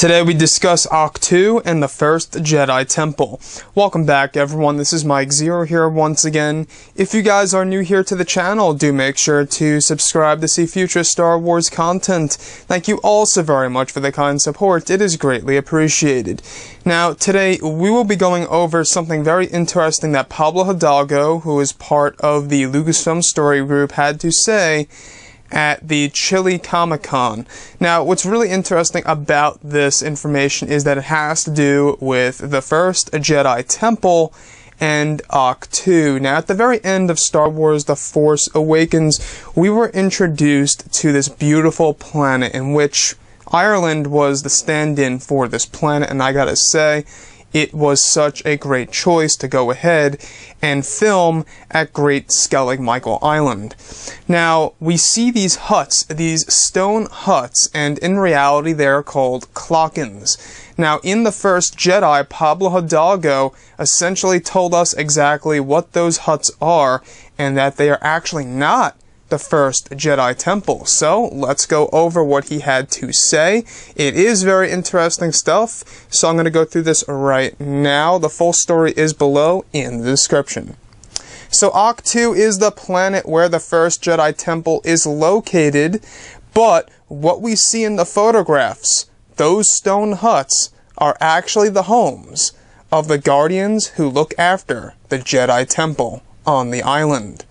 Today we discuss ahch-to and the first Jedi Temple. Welcome back everyone, this is Mike ZEROH here once again. If you guys are new here to the channel, do make sure to subscribe to see future Star Wars content. Thank you all so very much for the kind support, it is greatly appreciated. Now today we will be going over something very interesting that Pablo Hidalgo, who is part of the Lucasfilm story group, had to say at the Chile Comic-Con. Now, what's really interesting about this information is that it has to do with the first Jedi Temple and ahch-to. Now, at the very end of Star Wars The Force Awakens, we were introduced to this beautiful planet in which Ireland was the stand-in for this planet, and I gotta say, it was such a great choice to go ahead and film at Great Skellig Michael Island. Now, we see these huts, these stone huts, and in reality they're called clockins. Now, in the first Jedi, Pablo Hidalgo essentially told us exactly what those huts are, and that they are actually not the first Jedi Temple. So let's go over what he had to say. It is very interesting stuff, so I'm going to go through this right now. The full story is below in the description. So ahch-to is the planet where the first Jedi Temple is located, but what we see in the photographs, those stone huts, are actually the homes of the guardians who look after the Jedi Temple on the island.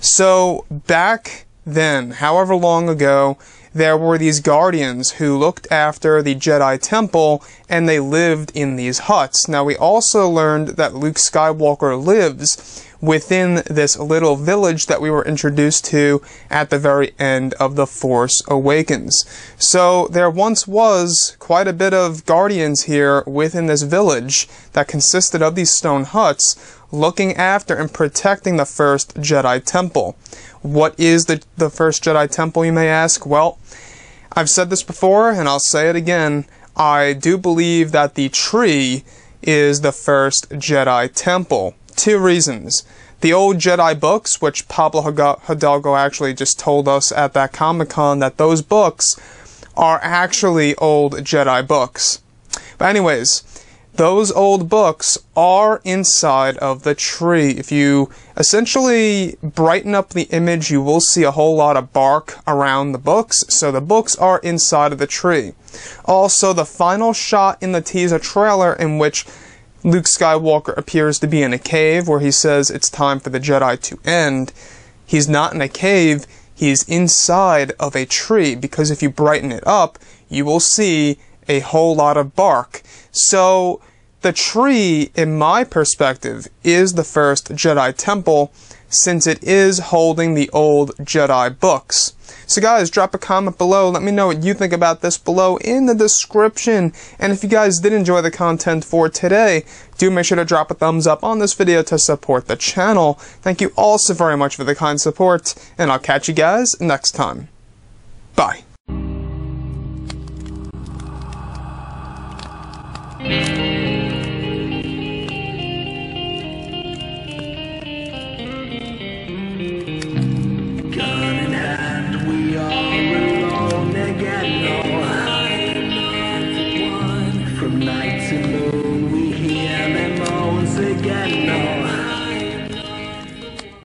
So, back then, however long ago, there were these guardians who looked after the Jedi Temple, and they lived in these huts. Now, we also learned that Luke Skywalker lives within this little village that we were introduced to at the very end of The Force Awakens. So, there once was quite a bit of guardians here within this village that consisted of these stone huts, looking after and protecting the first Jedi Temple. What is the first Jedi Temple, you may ask? Well, I've said this before, and I'll say it again. I do believe that the tree is the first Jedi Temple. Two reasons. The old Jedi books, which Pablo Hidalgo actually just told us at that Comic-Con, that those books are actually old Jedi books. But anyways, those old books are inside of the tree. If you essentially brighten up the image, you will see a whole lot of bark around the books, so the books are inside of the tree. Also, the final shot in the teaser trailer in which Luke Skywalker appears to be in a cave where he says it's time for the Jedi to end, he's not in a cave, he's inside of a tree, because if you brighten it up, you will see a whole lot of bark. So, the tree, in my perspective, is the first Jedi Temple, since it is holding the old Jedi books. So guys, drop a comment below, let me know what you think about this below in the description, and if you guys did enjoy the content for today, do make sure to drop a thumbs up on this video to support the channel. Thank you all so very much for the kind support, and I'll catch you guys next time. Bye. From night to moon we hear them moans again.